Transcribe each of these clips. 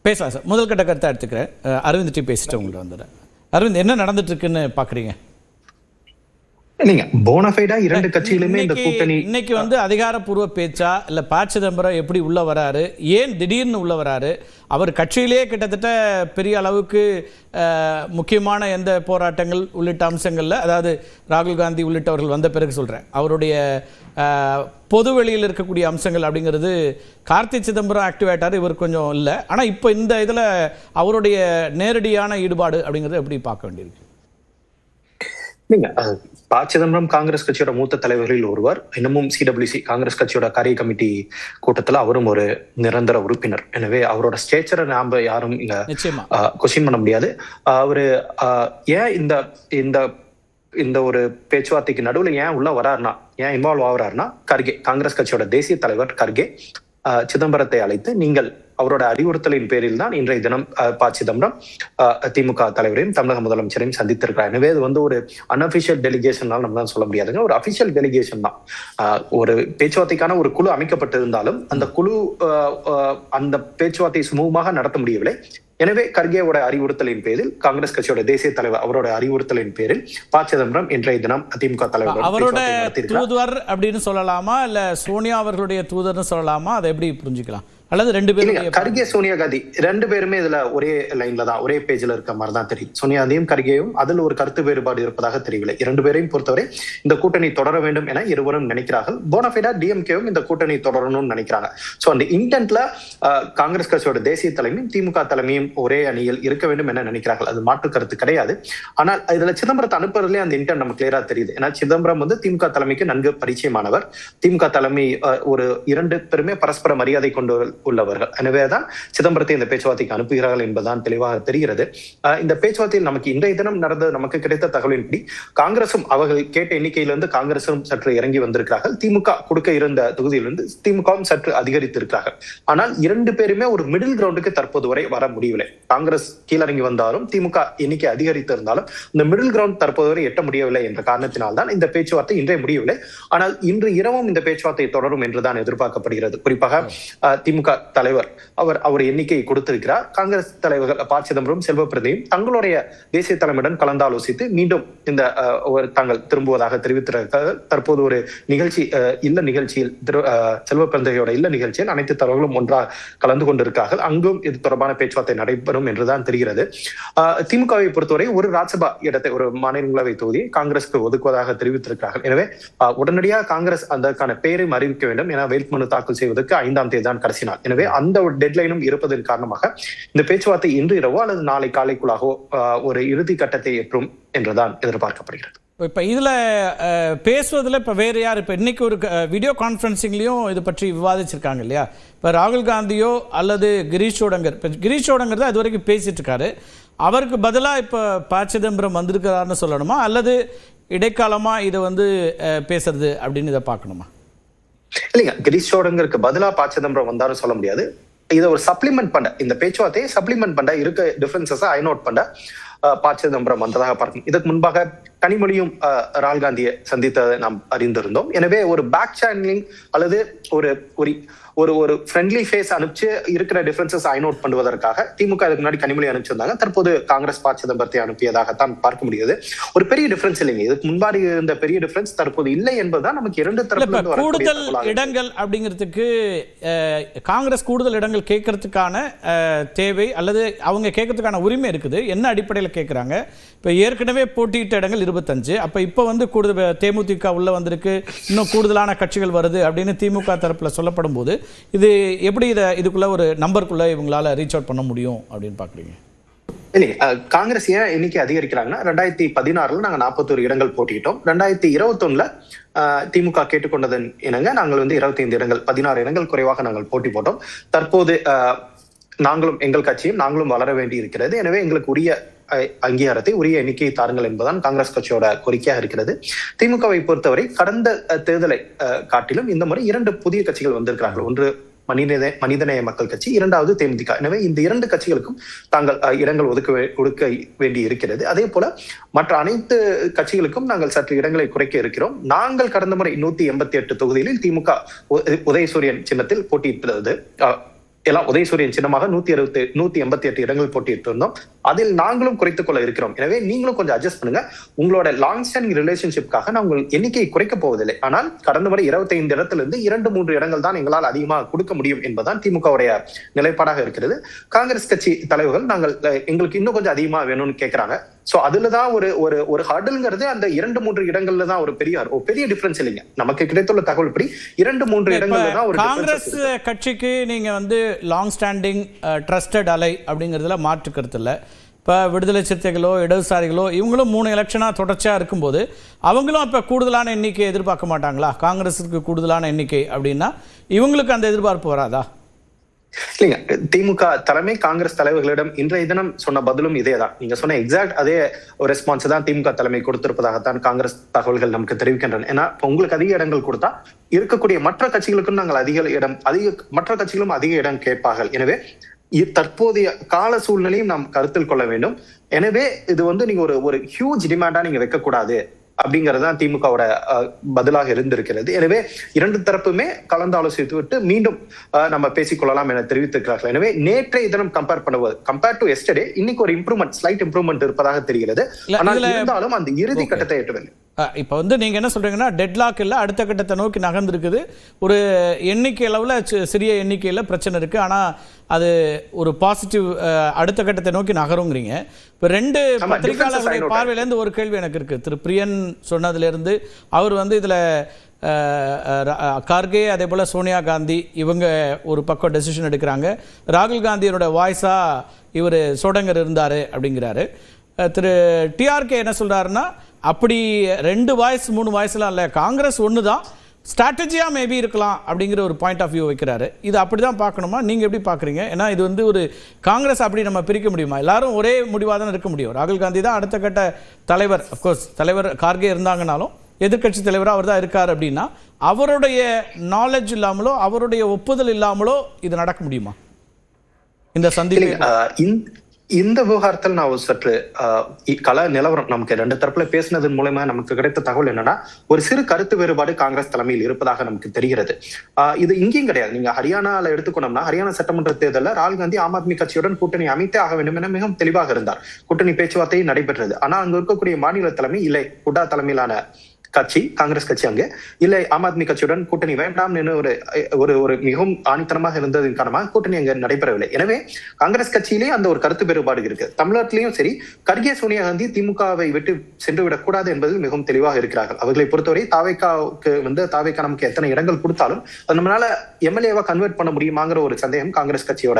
பேசலாம் சார். முதல் கட்ட கருத்தை எடுத்துக்கிறேன். அரவிந்த் பேசிட்டு உங்கள்ட்ட வந்துடுறேன். அரவிந்த், என்ன நடந்துட்டு இருக்குன்னு பாக்குறீங்க? நீங்க போனஃபைடா இரண்டு கட்சிகளுமே இந்த கூட்டணி இன்னைக்கு அதிகாரப்பூர்வ பேச்சா இல்ல ப. சிதம்பரம் எப்படி உள்ள வராரு, ஏன் திடீர்னு உள்ள வராரு, அவர் கட்சியிலேயே கிட்டத்தட்ட பெரிய அளவுக்கு முக்கியமான எந்த போராட்டங்கள் உள்ளிட்ட அம்சங்கள்ல, அதாவது ராகுல் காந்தி உள்ளிட்டவர்கள் வந்த பிறகு சொல்றேன், அவருடைய பொது வெளியில் இருக்கக்கூடிய அம்சங்கள் அப்படிங்கிறது கார்த்தி சிதம்பரம் ஆக்டிவ் ஆயிட்டாரு, இவர் கொஞ்சம் இல்லை. ஆனா இப்போ இந்த இதுல அவருடைய நேரடியான ஈடுபாடு அப்படிங்கிறது எப்படி பார்க்க வேண்டியிருக்கு? நீங்க ப. சிதம்பரம் காங்கிரஸ் கட்சியோட மூத்த தலைவர்களில் ஒருவர். இன்னமும் சிடபிள்யூசி காங்கிரஸ் கட்சியோட காரிய கமிட்டி கூட்டத்துல அவரும் ஒரு நிரந்தர உறுப்பினர். எனவே அவரோட ஸ்டேச்சரை நாம யாரும் இங்க கொஸ்டின் பண்ண முடியாது. அவரு ஏன் இந்த இந்த இந்த ஒரு பேச்சுவார்த்தைக்கு நடுவில் ஏன் உள்ள வராருனா, ஏன் இன்வால்வ் ஆகுறாருன்னா, கர்கே காங்கிரஸ் கட்சியோட தேசிய தலைவர் கர்கே சிதம்பரத்தை அழைத்து, நீங்கள் அவரோட அறிவுறுத்தலின் பேரில் தான் இன்றைய தினம் ப. சிதம்பரம் திமுக தலைவரையும் தமிழக முதலமைச்சரையும் சந்தித்திருக்கிறார். எனவே இது ஒரு அன்அபிஷியல் டெலிகேஷன் நம்ம தான் சொல்ல முடியாதுங்க, ஒரு அபிஷியல் டெலிகேஷன் தான். ஒரு பேச்சுவார்த்தைக்கான ஒரு குழு அமைக்கப்பட்டிருந்தாலும் அந்த குழு அந்த பேச்சுவார்த்தையை சுமூகமாக நடத்த முடியவில்லை. எனவே கர்கேவோட அறிவுறுத்தலின் பேரில், காங்கிரஸ் கட்சியோட தேசிய தலைவர் அவரோட அறிவுறுத்தலின் பேரில் ப. சிதம்பரம் இன்றைய தினம் திமுக தலைவர் அவரோட தூதுவர் அப்படின்னு சொல்லலாமா, இல்ல சோனியா அவர்களுடைய தூதர்னு சொல்லலாமா? அதை எப்படி புரிஞ்சுக்கலாம்? அல்லது ரெண்டு பேரும் கர்கே சோனியா காந்தி ரெண்டு பேருமே இதுல ஒரே லைன்ல தான், ஒரே பேஜ்ல இருக்க மாதிரி தான் தெரியும். சோனியா காந்தியும் கர்கேயும் அதில் ஒரு கருத்து வேறுபாடு இருப்பதாக தெரியவில்லை. இரண்டு பேரையும் பொறுத்தவரை இந்த கூட்டணி தொடர வேண்டும் என இருவரும் நினைக்கிறார்கள். போனஃபைடா டிஎம்கேவும் இந்த கூட்டணி தொடரணும்னு நினைக்கிறாங்க. சோ அந்த இன்டென்ட்ல காங்கிரஸ் கட்சியோட தேசிய தலைமையும் திமுக தலைமையும் ஒரே அணியில் இருக்க வேண்டும் என நினைக்கிறார்கள். அது மாற்று கருத்து கிடையாது. ஆனால் இதுல சிதம்பரத்தை அனுப்புறதுலேயே அந்த இன்டென்ட் நமக்கு கிளியரா தெரியுது. ஏன்னா சிதம்பரம் திமுக தலைமைக்கு நன்கு பரிச்சயமானவர். திமுக தலைமை ஒரு இரண்டு பேருமே பரஸ்பர மரியாதை கொண்டு உள்ளவர்கள். எனவேதான் சிதம்பரத்தை இந்த பேச்சுவார்த்தைக்கு அனுப்புகிறார்கள் என்பதுதான் தெளிவாக தெரிகிறது. இந்த பேச்சுவார்த்தையில் நமக்கு இன்றைய தினம் நடந்த நமக்கு கிடைத்த தகவலின்படி, காங்கிரசும் அவர்கள் கேட்ட எண்ணிக்கையிலிருந்து காங்கிரசும் சற்று இறங்கி வந்திருக்கிறார்கள். திமுக கொடுக்க இருந்த தொகுதியிலிருந்து திமுகவும் சற்று அதிகரித்திருக்கிறார்கள். ஆனால் இரண்டு பேருமே ஒரு மிடில் கிரவுண்டுக்கு தற்போது வரை வர முடியவில்லை. காங்கிரஸ் கீழறங்கி வந்தாலும் திமுக எண்ணிக்கை அதிகரித்திருந்தாலும் இந்த மிடில் கிரவுண்ட் தற்போது வரை எட்ட முடியவில்லை என்ற காரணத்தினால்தான் இந்த பேச்சுவார்த்தை இன்றே முடியவில்லை. ஆனால் இன்று இரவும் இந்த பேச்சுவார்த்தை தொடரும் என்றுதான் எதிர்பார்க்கப்படுகிறது. குறிப்பாக திமுக தலைவர் அவர் எண்ணிக்கையை கொடுத்திருக்கிறார். காங்கிரஸ் தலைவர்கள் ப. சிதம்பரம், செல்வ பிரதியும் தங்களுடைய தேசிய தலைமையுடன் கலந்தாலோசித்து மீண்டும் இந்த தாங்கள் திரும்புவதாக தெரிவித்திருக்கிறார்கள். தற்போது ஒரு நிகழ்ச்சி இல்ல நிகழ்ச்சியில் செல்வ பிரந்தையோட இல்ல நிகழ்ச்சியில் அனைத்து தலைவர்களும் ஒன்றாக கலந்து கொண்டிருக்கிறார்கள். அங்கும் இது தொடர்பான பேச்சுவார்த்தை நடைபெறும் என்றுதான் தெரிகிறது. திமுகவை பொறுத்தவரை ஒரு ராஜ்யசபா இடத்தை, ஒரு மாநிலங்களவை தொகுதியை காங்கிரசுக்கு ஒதுக்குவதாக தெரிவித்திருக்கிறார்கள். எனவே உடனடியாக காங்கிரஸ் அதற்கான பெயரையும் அறிவிக்க வேண்டும் என வேட்புமனு தாக்கல் செய்வதற்கு 5ஆம் தேதி தான் கடைசி நாள். எனவே அந்த ஒரு டெட்லைனும் இருப்பதன் காரணமாக இந்த பேச்சுவார்த்தை இன்று இரவோ அல்லது நாளை காலைக்குள்ளாகவோ ஒரு இறுதி கட்டத்தை எட்டும் என்றுதான் எதிர்பார்க்கப்படுகிறது. இப்ப இதுல பேசுவதில் இப்ப வேற யார், இப்ப இன்னைக்கு ஒரு வீடியோ கான்ஃபரன்சிங்லயும் இது பற்றி விவாதிச்சிருக்காங்க இல்லையா? இப்ப ராகுல் காந்தியோ அல்லது கிரீஷ் சோடங்கர், கிரீஷ் சோடங்கர் தான் இது வரைக்கும் பேசிட்டு இருக்காரு. அவருக்கு பதிலா இப்ப ப. சிதம்பரம் வந்திருக்கிறாருன்னு சொல்லணுமா, அல்லது இடைக்காலமா இதை பேசுறது அப்படின்னு இதை பார்க்கணுமா? இல்லைங்க, கிரீஷ் சோடங்கருக்கு பதிலா ப. சிதம்பரம் வந்தாலும் சொல்ல முடியாது. இதை ஒரு சப்ளிமெண்ட் பண்ண, இந்த பேச்சுவார்த்தையை சப்ளிமெண்ட் பண்ண, இருக்க டிஃபரன்சஸ் ஐநோட் பண்ண ப. சிதம்பரம் வந்ததாக பார்க்கணும். இதற்கு முன்பாக கனிமொழியும் ராகுல் காந்தியை சந்தித்ததை நாம் அறிந்திருந்தோம். எனவே ஒரு பேக் சேனலிங் அல்லது ஒரு ஒரு ஃப்ரெண்ட்லி ஃபேஸ் அனுப்பிச்சு இருக்கிற டிஃபரன்சஸ் ஐநோட் பண்ணுவதற்காக திமுக இதுக்கு முன்னாடி கனிமொழி அனுப்பிச்சிருந்தாங்க. தற்போது காங்கிரஸ் ப. சிதம்பரத்தை அனுப்பியதாகத்தான் பார்க்க முடியுது. ஒரு பெரிய டிஃபரன்ஸ் இல்லைங்க. இதுக்கு முன்பாடி இருந்த பெரிய டிஃபரன்ஸ் தற்போது இல்லை என்பதுதான் நமக்கு இரண்டு தரப்பு கூடுதல் இடங்கள் அப்படிங்கிறதுக்கு காங்கிரஸ் கூடுதல் இடங்கள் கேட்கறதுக்கான தேவை அல்லது அவங்க கேட்கறதுக்கான உரிமை இருக்குது. என்ன அடிப்படையில் கேட்கிறாங்க? இப்ப ஏற்கனவே போட்டியிட்ட இடங்கள் 25. அப்ப இப்ப கூடுதல் தேமுதிக உள்ள வந்திருக்கு, இன்னும் கூடுதலான கட்சிகள் வருது அப்படின்னு திமுக தரப்புல சொல்லப்படும் போது இது எப்படி இதுக்குள்ள ஒரு நம்பருக்குள்ள இவங்களால ரீச் அவுட் பண்ண முடியும் அப்படின்னு பாக்குறீங்க? காங்கிரஸ் ஏன் எண்ணிக்கை அதிகரிக்கிறாங்கன்னா, 2016 நாங்க 41 இடங்கள் போட்டிட்டோம். 2021 திமுக கேட்டுக்கொண்டதன் இணங்க நாங்கள் 25 இடங்கள், 16 இடங்கள் குறைவாக நாங்கள் போட்டி போட்டோம். தற்போது நாங்களும் எங்கள் கட்சியும் நாங்களும் வளர வேண்டி இருக்கிறது. எனவே எங்களுக்கு உரிய அங்கீகாரத்தை, உரிய எண்ணிக்கையை தாருங்கள் என்பதுதான் காங்கிரஸ் கட்சியோட கோரிக்கையாக இருக்கிறது. திமுகவை பொறுத்தவரை கடந்த தேர்தலை காட்டிலும் இந்த முறை 2 புதிய கட்சிகள் வந்திருக்கிறார்கள். ஒன்று மனிதநேய மக்கள் கட்சி, இரண்டாவது தேமுதிக. எனவே இந்த 2 கட்சிகளுக்கும் தாங்கள் இடங்கள் ஒதுக்க வேண்டி இருக்கிறது. அதே போல மற்ற அனைத்து கட்சிகளுக்கும் நாங்கள் சற்று இடங்களை குறைக்க இருக்கிறோம். நாங்கள் கடந்த முறை 188 தொகுதிகளில் திமுக உதயசூரியன் சின்னத்தில் போட்டியிட்டது. எல்லாம் உதயசூரியன் சின்னமாக 188 இடங்கள் போட்டிட்டு இருந்தோம். அதில் நாங்களும் குறைத்துக் கொள்ள இருக்கிறோம். எனவே நீங்களும் கொஞ்சம் அட்ஜஸ்ட் பண்ணுங்க. உங்களோட லாங் ஸ்டாண்டிங் ரிலேஷன்ஷிப்காக நான் உங்கள் எண்ணிக்கையை குறைக்க போவதில்லை. ஆனால் கடந்த முறை 25 இடத்திலிருந்து 2-3 இடங்கள் தான் எங்களால் அதிகமாக கொடுக்க முடியும் என்பதுதான் திமுகவுடைய நிலைப்பாடாக இருக்கிறது. காங்கிரஸ் கட்சி தலைவர்கள் எங்களுக்கு இன்னும் கொஞ்சம் அதிகமா வேணும்னு கேட்கிறாங்க. சோ அதுலதான் ஒரு ஹர்டல்ங்கிறது அந்த 2-3 இடங்கள்ல தான் ஒரு பெரிய டிஃபரன்ஸ் இல்லைங்க. நமக்கு கிடைத்துள்ள தகவல் படி 2-3 இடங்கள்ல தான் ஒரு காங்கிரஸ் கட்சிக்கு நீங்க வந்து லாங் ஸ்டாண்டிங் ட்ரஸ்டட் அலை அப்படிங்கிறதுல மாற்று கருத்து இல்லை. இப்போ விடுதலை சிறுத்தைகளோ இடதுசாரிகளோ இவங்களும் 3 எலெக்ஷனாக தொடர்ச்சியாக இருக்கும்போது அவங்களும் இப்போ கூடுதலான எண்ணிக்கை எதிர்பார்க்க மாட்டாங்களா? காங்கிரஸுக்கு கூடுதலான எண்ணிக்கை அப்படின்னா இவங்களுக்கு அந்த எதிர்பார்ப்பு வராதா? இல்லைங்க, திமுக தலைமை காங்கிரஸ் தலைவர்களிடம் இன்றைய தினம் சொன்ன பதிலும் இதேதான். நீங்க சொன்ன எக்ஸாக்ட் அதே ஒரு ரெஸ்பான்ஸ் தான் திமுக தலைமை கொடுத்திருப்பதாகத்தான் காங்கிரஸ் தகவல்கள் நமக்கு தெரிவிக்கின்றன. ஏன்னா உங்களுக்கு அதிக இடங்கள் கொடுத்தா இருக்கக்கூடிய மற்ற கட்சிகளுக்கும் நாங்கள் மற்ற கட்சிகளும் அதிக இடம் கேட்பார்கள். எனவே தற்போதைய கால சூழ்நிலையும் நாம் கருத்தில் கொள்ள வேண்டும். எனவே இது வந்து நீங்க ஒரு ஹியூஜ் டிமாண்டா நீங்க வைக்கக்கூடாது அப்படிங்கறதுதான் திமுகவோட பதிலாக இருந்திருக்கிறது. எனவே 2 தரப்புமே கலந்து ஆலோசித்து விட்டு மீண்டும் நம்ம பேசிக்கொள்ளலாம் என தெரிவித்திருக்கிறார்கள். எனவே நேற்றைய தினம் கம்பேர் டு எஸ்டர்டே இன்னைக்கு ஒரு ஸ்லைட் இம்ப்ரூவ்மெண்ட் இருப்பதாக தெரிகிறது. ஆனால் இருந்தாலும் அந்த இறுதி கட்டத்தை எட்டவில்லை. இப்போ வந்து நீங்கள் என்ன சொல்கிறீங்கன்னா டெட்லாக் இல்லை, அடுத்த கட்டத்தை நோக்கி நகர்ந்துருக்குது. ஒரு எண்ணிக்கை அளவில் சிறிய எண்ணிக்கையில் பிரச்சனை இருக்குது, ஆனால் அது ஒரு பாசிட்டிவ் அடுத்த கட்டத்தை நோக்கி நகருங்கிறீங்க. இப்போ 2 பத்திரிகையாளர்களுடைய பார்வையிலேருந்து ஒரு கேள்வி எனக்கு இருக்குது. திரு பிரியன் சொன்னதுலேருந்து அவர் வந்து இதில் கார்கே அதே போல் சோனியா காந்தி இவங்க ஒரு பக்கம் டெசிஷன் எடுக்கிறாங்க. ராகுல் காந்தியோட வாய்ஸாக இவர் சோடங்கர் இருந்தார் அப்படிங்கிறாரு. திரு டிஆர்கே என்ன சொல்கிறாருன்னா அப்படி 2 வாய்ஸ் 3 வாய்ஸ்லாம் இல்லை, காங்கிரஸ் ஒன்று தான், ஸ்ட்ராட்டஜியாக மேபி இருக்கலாம் அப்படிங்கிற ஒரு பாயிண்ட் ஆஃப் வியூ வைக்கிறாரு. இது அப்படி தான் பார்க்கணுமா? நீங்கள் எப்படி பார்க்குறீங்க? ஏன்னா இது வந்து ஒரு காங்கிரஸ் அப்படி நம்ம பிரிக்க முடியுமா? எல்லாரும் ஒரே முடிவாக தான் இருக்க முடியும். ராகுல் காந்தி தான் அடுத்த கட்ட தலைவர். அஃப்கோர்ஸ் தலைவர் கார்கே இருந்தாங்கனாலும் எதிர்கட்சி தலைவராக அவர் தான் இருக்கார். அப்படின்னா அவருடைய நாலேஜ் இல்லாமலோ அவருடைய ஒப்புதல் இல்லாமலோ இது நடக்க முடியுமா இந்த சந்திப்பு? இந்த விவகாரத்தில் நான் சற்று கல நிலவரம் நமக்கு 2 தரப்புல பேசினதன் மூலமா நமக்கு கிடைத்த தகவல் என்னன்னா ஒரு சிறு கருத்து வேறுபாடு காங்கிரஸ் தலைமையில் இருப்பதாக நமக்கு தெரிகிறது. இது இங்கேயும் கிடையாது. நீங்க ஹரியானால எடுத்துக்கணும்னா ஹரியானா சட்டமன்ற தேர்தலில் ராகுல் காந்தி ஆம் ஆத்மி கட்சியுடன் கூட்டணி அமைத்தே ஆக வேண்டும் என மிகவும் தெளிவாக இருந்தார். கூட்டணி பேச்சுவார்த்தை நடைபெற்றது. ஆனால் அங்க இருக்கக்கூடிய மாநில தலைமை இல்லை, ஹுடா தலைமையிலான கட்சி காங்கிரஸ் கட்சி அங்கு இல்லை, ஆம் ஆத்மி கட்சியுடன் கூட்டணி வேண்டாம் ஒரு மிகவும் ஆணித்தனமாக இருந்ததன் காரணமாக கூட்டணி அங்கு நடைபெறவில்லை. எனவே காங்கிரஸ் கட்சியிலே அந்த ஒரு கருத்து வேறுபாடு இருக்கு. தமிழ்நாட்டிலையும் சரி, கர்கே சோனியா காந்தி திமுகவை விட்டு சென்று விடக்கூடாது என்பதில் மிகவும் தெளிவாக இருக்கிறார்கள். அவர்களை பொறுத்தவரை தாவேக்கா நமக்கு எத்தனை இடங்கள் கொடுத்தாலும் அது நம்மளால எம்எல்ஏவா கன்வெர்ட் பண்ண முடியுமாங்கிற ஒரு சந்தேகம் காங்கிரஸ் கட்சியோட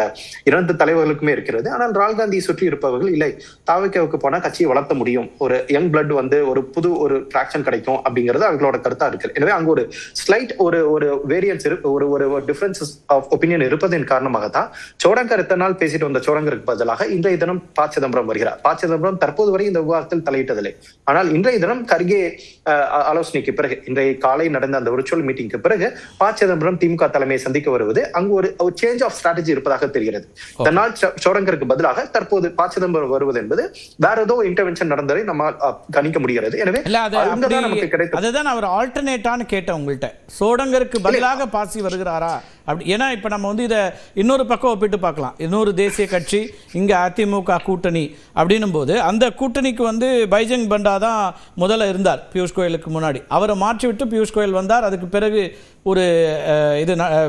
2 தலைவர்களுக்குமே இருக்கிறது. ஆனால் ராகுல் காந்தியை சுற்றி இருப்பவர்கள் இல்லை, தாவேக்காவுக்கு போனா கட்சியை வளர்த்த முடியும், ஒரு யங் பிளட் வந்து ஒரு புது ஒரு டிராக்ஷன் கிடைக்கும் அப்படிங்கிறது அவங்களோட கருத்தா இருக்கு. எனவே அங்க ஒரு ஸ்லைட் ஒரு வேரியன்ஸ் ஒரு டிஃபரன்சஸ் ஆஃப் ஒபினியன் இருப்பதன் காரணமாக தான் சோடங்கர் இத்தனை நாள் பேசிட்டு வந்த சோடங்கருக்கு பதிலாக இன்றைய தினம் ப. சிதம்பரம் வருகிறார். ப. சிதம்பரம் தற்போது வரை இந்த விவாதத்தில் தலையிட்டதில்லை. ஆனால் இன்றைய தினம் கர்கே ஆலோசனைக்கு பிறகு, இன்றைய காலை நடந்த அந்த விர்ச்சுவல் மீட்டிங்க்கு பிறகு ப. சிதம்பரம் திமுக தலைமையை சந்திக்க வருவது அங்கு ஒரு சேஞ்ச் ஆஃப் ஸ்ட்ராட்டஜி இருப்பதாக தெரிகிறது. இதனால் சோடங்கருக்கு பதிலாக தற்போது ப. சிதம்பரம் வருவது என்பது வேற ஏதோ இன்டர்வென்ஷன் நடந்ததை நம்ம கணிக்க முடிகிறது. எனவே நமக்கு அதுதான் அவர் ஆல்டர்னேட்டான்னு கேட்டேன் உங்கள்கிட்ட. சோடங்கருக்கு பதிலாக பாசி வருகிறாரா அப்படி? ஏன்னா இப்போ நம்ம வந்து இதை இன்னொரு பக்கம் ஒப்பிட்டு பார்க்கலாம். இன்னொரு தேசிய கட்சி இங்கே அதிமுக கூட்டணி அப்படின்னும் போது அந்த கூட்டணிக்கு வந்து பைஜங் பண்டா தான் முதல்ல இருந்தார் பியூஷ் கோயலுக்கு முன்னாடி. அவரை மாற்றி விட்டு பியூஷ் கோயல் வந்தார். அதுக்கு பிறகு ஒரு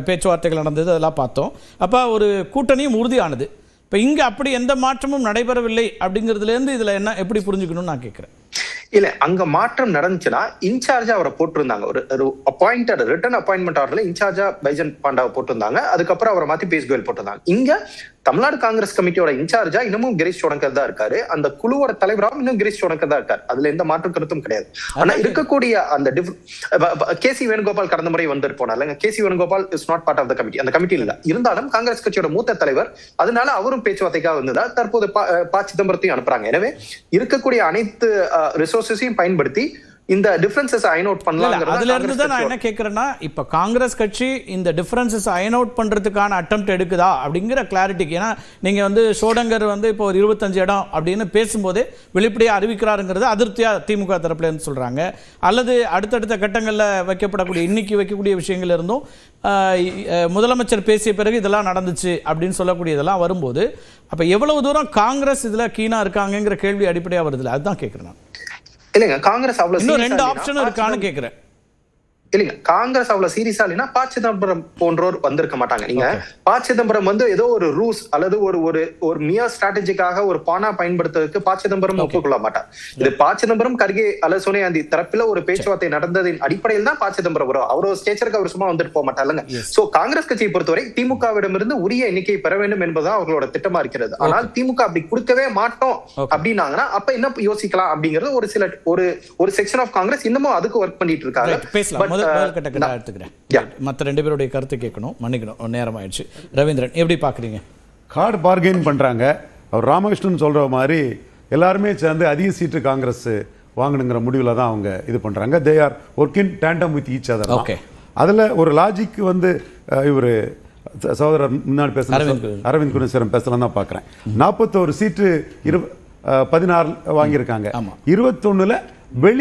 பேச்சுவார்த்தைகள் நடந்தது, அதெல்லாம் பார்த்தோம். அப்போ ஒரு கூட்டணியும் உறுதியானது. இப்போ இங்கே அப்படி எந்த மாற்றமும் நடைபெறவில்லை அப்படிங்கிறதுலேருந்து இதில் என்ன எப்படி புரிஞ்சுக்கணும்னு நான் கேட்குறேன். இல்ல, அங்க மாற்றம் நடந்துச்சுன்னா இன்சார்ஜா அவரை போட்டிருந்தாங்க. ஒரு அப்பாயிண்டட் ரிட்டன் அப்பாயின்மெண்ட் ஆர்டர்ல இன்சார்ஜா பைஜன் பாண்டாவை போட்டிருந்தாங்க. அதுக்கப்புறம் அவரை மாத்தி பியூஷ் கோயல் போட்டிருந்தாங்க. இங்க தமிழ்நாடு காங்கிரஸ் கமிட்டியோட இன்சார்ஜா இன்னமும் கிரீஷ் சோடங்கர் தான் இருக்காரு. அந்த குழுவோட தலைவராகவும் இன்னும் கிரீஷ் சோடங்கர் தான் இருக்காரு. அதுல எந்த மாற்று கருத்தும் கிடையாது. ஆனா இருக்கக்கூடிய அந்த கே.சி. வேணுகோபால் கடந்த முறை வந்துட்டு போனார். KC. Venugopal is not part of the committee. அந்த கமிட்டியில் இல்ல. இருந்தாலும் காங்கிரஸ் கட்சியோட மூத்த தலைவர், அதனால அவரும் பேச்சுவார்த்தைக்காக வந்ததா தற்போது ப. சிதம்பரத்தையும் அனுப்புறாங்க. எனவே இருக்கக்கூடிய அனைத்து ரிசோர்ஸையும் பயன்படுத்தி இந்த டிஃபரன்சஸ் அயன் அவுட் பண்ணலாம். அதுல இருந்து தான் நான் என்ன கேட்கறேன்னா, இப்ப காங்கிரஸ் கட்சி இந்த டிஃபரன்சஸ் அயன் அவுட் பண்றதுக்கான அட்டெம்ப்ட் எடுக்குதா அப்படிங்கிற கிளாரிட்டிக்கு. ஏன்னா நீங்க வந்து ஷோடங்கர் வந்து இப்போ ஒரு 25 இடம் அப்படின்னு பேசும்போதே வெளிப்படையா அறிவிக்கிறாருங்கிறது அதிருப்தியா திமுக தரப்புல இருந்து சொல்றாங்க. அல்லது அடுத்தடுத்த கட்டங்கள்ல வைக்கப்படக்கூடிய இன்னைக்கு வைக்கக்கூடிய விஷயங்கள் இருந்தும் முதலமைச்சர் பேசிய பிறகு இதெல்லாம் நடந்துச்சு அப்படின்னு சொல்லக்கூடியதெல்லாம் வரும்போது அப்ப எவ்வளவு தூரம் காங்கிரஸ் இதுல கீனா இருக்காங்கிற கேள்வி அடிப்படையா வருதுல, அதுதான் கேட்கிறேன் நான். இல்லைங்க, காங்கிரஸ் அவ்வளவு இன்னும் 2 ஆப்ஷன் இருக்கான்னு கேக்குறேன். இல்லைங்க, காங்கிரஸ் அவ்வளவு சீரியஸா இல்லைன்னா ப. சிதம்பரம் போன்றோர் வந்திருக்க மாட்டாங்க. நீங்க ப. சிதம்பரம் வந்து ஏதோ ஒரு ரூஸ் அல்லது ஒரு மியர் ஸ்ட்ராட்டஜிக்காக ஒரு பானா பயன்படுத்துறதுக்கு ப. சிதம்பரம் ஒப்புக்கொள்ள மாட்டார். இது ப. சிதம்பரம் கர்கே அல்லது சோனியா காந்தி தரப்புல ஒரு பேச்சுவார்த்தை நடந்ததின் அடிப்படையில் தான் ப. சிதம்பரம் வரும். அவர் ஒரு ஸ்டேச்சருக்கு அவர் சும்மா வந்துட்டு போக மாட்டாருங்க. சோ காங்கிரஸ் கட்சியை பொறுத்தவரை திமுகவிடமிருந்து உரிய எண்ணிக்கையை பெற வேண்டும் என்பதுதான் அவர்களோட திட்டமா இருக்கிறது. ஆனால் திமுக அப்படி கொடுக்கவே மாட்டோம் அப்படின்னாங்கன்னா அப்ப என்ன யோசிக்கலாம் அப்படிங்கிறது ஒரு செக்ஷன் ஆஃப் காங்கிரஸ் இன்னமும் அதுக்கு ஒர்க் பண்ணிட்டு இருக்காங்க. மற்ற 2 பேருடைய கருத்து கேட்கணும், மன்னிக்கணும், நேரம் ஆயிடுச்சு. ரவீந்திரன், எப்படி பாக்குறீங்க? கார்டு பார்கெயின் பண்றாங்க. அவர் ராமகிருஷ்ணன் சொல்ற மாதிரி எல்லாருமே சேர்ந்து அதிக சீட்டு காங்கிரஸ் வாங்கணுங்கிற முடிவுல தான் அவங்க இது பண்றாங்க. They are working tandem with each other. Okay, அதுல ஒரு லாஜிக் வந்து இவரு சகோதரர் முன்னாடி பேசுற அரவிந்த் குணசேகரன் பேசலாம் தான் பாக்குறேன். 41 சீட்டு 16 வாங்கியிருக்காங்க. 21ல வெளி